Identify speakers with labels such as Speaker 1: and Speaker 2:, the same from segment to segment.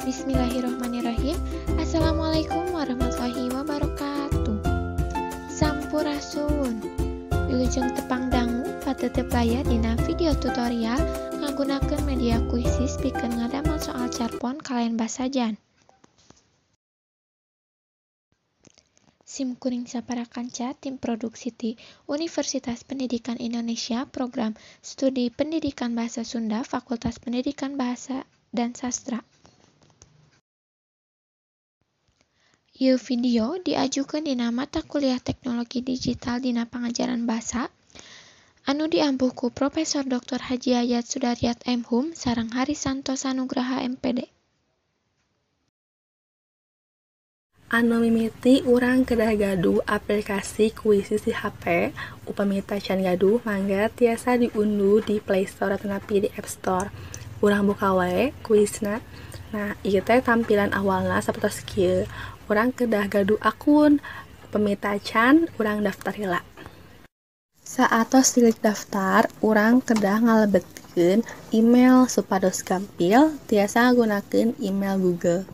Speaker 1: Bismillahirrahmanirrahim. Assalamualaikum warahmatullahi wabarakatuh. Sampurasun. Wilujeng tepang dangu pateuteub aya dina video tutorial nggunakeun media kuisis pikeun ngadamel soal carpon kalayan basa jan. Simkuring sapara kanca tim produksi ti Universitas Pendidikan Indonesia Program Studi Pendidikan Bahasa Sunda Fakultas Pendidikan Bahasa dan Sastra. Ieu video diajukeun dina mata kuliah Teknologi Digital dina Pangajaran Basa anu diampuh ku Profesor Dr. Haji Yayat Sudaryat M.Hum sareng Harisanto Sanugraha MPD.
Speaker 2: Anu mimiti urang kedah gaduh aplikasi kuisis di HP, upami can gaduh mangga tiasa diunduh di Play Store atau di App Store. Urang buka wae kuisna. Nah, ieu teh tampilan awalna sapertos kieu. Urang kedah gaduh akun, upami can urang daftar heula. Saatos klik daftar, urang kedah ngalebetkeun email supados gampil, tiasa gunakeun email Google.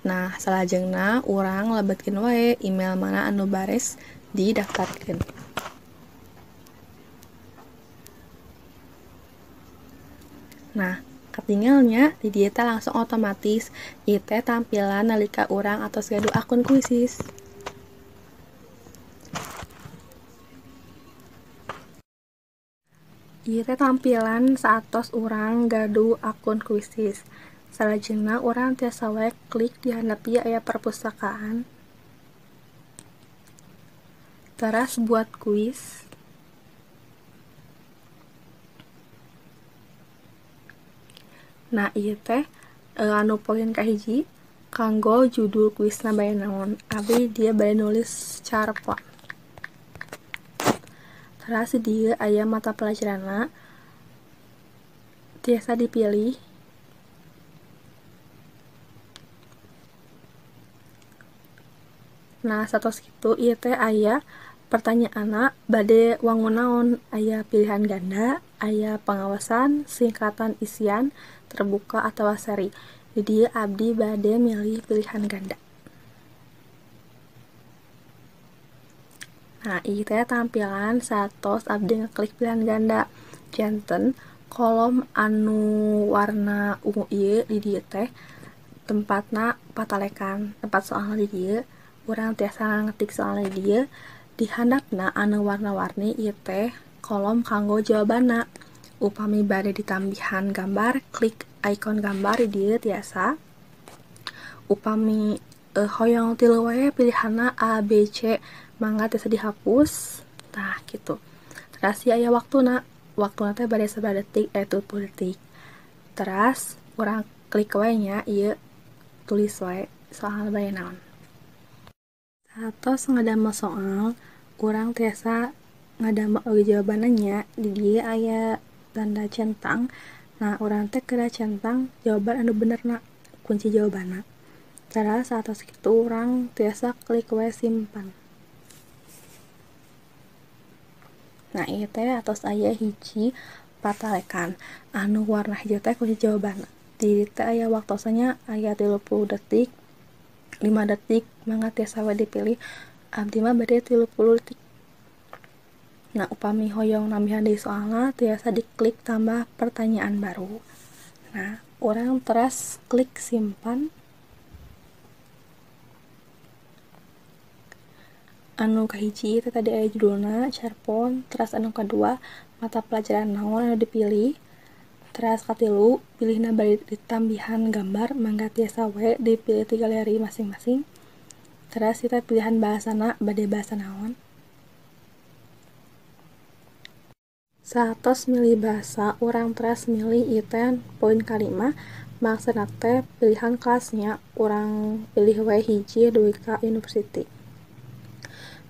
Speaker 2: Nah, salajengna urang lebetkeun wae email mana anu bares didaftarkeun. Nah, katingalnya di dieu teh langsung otomatis ieu teh tampilan nalika urang atos gaduh akun kuisis. Ieu teh tampilan saatos urang gaduh akun kuisis. Salajengna urang tiasa wae klik di handap ieu aya perpustakaan. Teras buat kuis. Nah, ieu teh anu poin kahiji kanggo judul kuisna bae naon. Abdi dia bae nulis carpon. Teras di dieu aya mata pelajaranna. Tiasa dipilih. Nah, satos kitu ieu teh aya pertanyaanna bade wangun naon, aya pilihan ganda, aya pengawasan, singkatan isian, terbuka atawa seri. Di dieu abdi bade milih pilihan ganda. Nah, ieu teh tampilan satos abdi ngeklik pilihan ganda. Janten kolom anu warna ungu ieu di dieu teh tempatna patalekan, tempat soalna di dieu. Urang tiasa ngetik soalna di dieu. Di handapna anu warna-warni ieu teh kolom kanggo jawabanna. Upami bade ditambihan gambar, klik icon gambar di dieu tiasa. Upami hoyong tilu wae pilihanna A, B, C, mangga tiasa dihapus. Tah kitu. Teras aya waktuna. Waktuna teh bade sabaraha detik, 20 detik. Teras urang klik wae nya ieu tulis wae soal bae naon. Satos ngadamel soal, urang tiasa ngadamel oge jawabanna nya. Di dieu aya tanda centang. Nah, urang teh kedah centang jawaban anu benerna, kunci jawabanna. Cara satos kitu urang tiasa klik wae simpan. Nah, ieu teh atos aya hiji patalekan. Anu warna hijau teh kunci jawabanna. Di dieu teh aya waktosanya aya 30 detik, 5 detik, mangga tiasa wae dipilih. Abdi mah bade 30 detik. Nah, upami hoyong nambihan deui soalna tiasa diklik tambah pertanyaan baru. Nah, urang teras klik simpan. Anu kahiji teh tadi aya judulna carpon, teras anu kadua mata pelajaran naon anu dipilih. Teras katilu pilihna bade ditambihan gambar, mangga tiasa wae dipilih ti galeri masing-masing. Teras kita pilihan bahasana bade bahasa naon. Satos milih bahasa, urang teras milih ieu teh poin kalima. Maksudna teh pilihan kelasnya urang pilih wae hiji DWK University.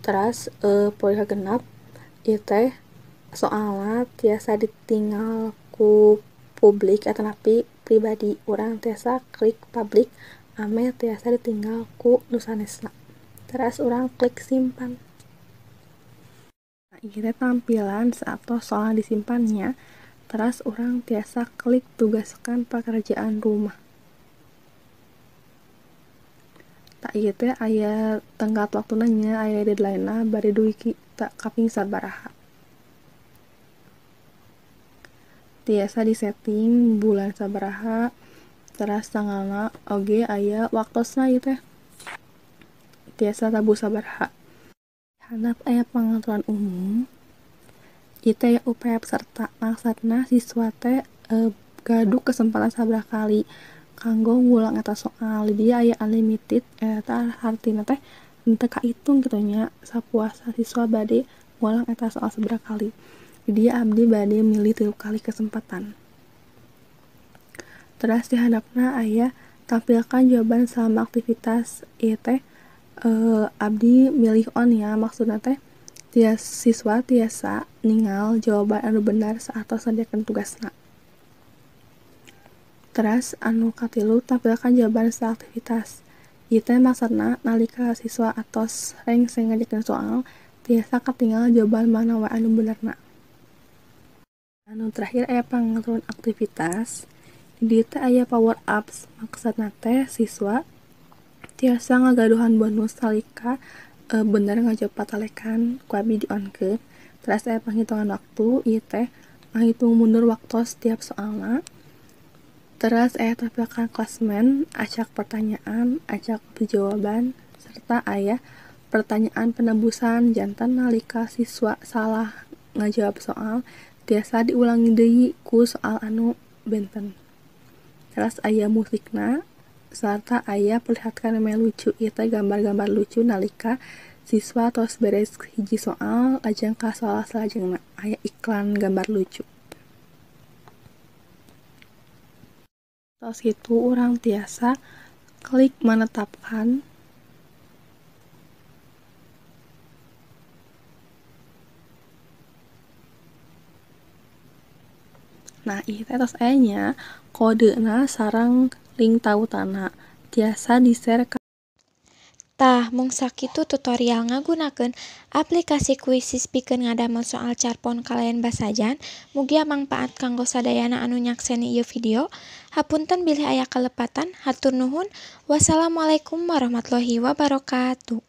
Speaker 2: Teras poin kagenep ieu teh soalna tiasa ditinggal ku publik atau napi pribadi. Urang tiasa klik publik ame tiasa ditinggal ku nusanesna. Teras urang klik simpan. Nah, ieu teh tampilan satos soal disimpannya. Terus orang tiasa klik tugaskan pekerjaan rumah. Tak ieu teh aya tenggat waktunanya, aya deadline-na bari dugi kita kaping sabaraha. Tiasa disetting bulan sabaraha, teras tanggalna oge aya waktosna ieu teh. Tiasa tabu sabaraha. Handap aya pengaturan umum, ieu teh upaya peserta. Maksudna siswa teh gaduh kesempatan sabaraha kali kanggo ngulang eta soal. Di dieu aya unlimited, eta artina teh henteu kahitung kitu nya sapuasa siswa bade ngulang eta soal sabaraha kali. Di dieu abdi bade milih 3 kali kesempatan. Terus di handapna aya tampilkan jawaban selama aktivitas. Ieu teh abdi milih on ya, maksudna teh siswa tiasa ningal jawaban anu benar saat sadiakeun tugasna. Terus anu katilu tampilkan jawaban setelah aktivitas. Ieu teh maksudna nalika siswa atos rengseng ngajakeun soal tiasa katinggal jawaban mana wae anu benerna. Anu terakhir aya pengaturan aktivitas. Di dieu teh aya power ups, maksudna teh siswa tiasa ngagaduhan bonus nalika bener ngajawab patalekan ku abdi di-onkeun. Terus aya penghitungan waktu, ieu teh ngahitung mundur waktos tiap soalna. Terus aya tampilkan klasmen, acak pertanyaan, acak jawaban, serta aya pertanyaan penebusan janten nalika siswa salah ngajawab soal tiasa diulangi deui ku soal anu benten. Terus aya musikna, serta aya perlihatkan meme lucu. Ieu teh gambar-gambar lucu nalika siswa tos beres hiji soal lajeng ka soal salajengna. Aya iklan gambar lucu. Tos kitu urang tiasa klik menetapkan. Nah, ieu teh tos aya nya kodena sareng link tautana. Tiasa di-share ka.
Speaker 1: Tah, mung sakitu tutorial ngagunakeun aplikasi Quizizz pikeun ngadamel soal carpon kalayan basajan. Mugia mangpaat kanggo sadayana anu nyakseni ieu video. Hapunten bilih aya kalepatan. Hatur nuhun. Wassalamualaikum warahmatullahi wabarakatuh.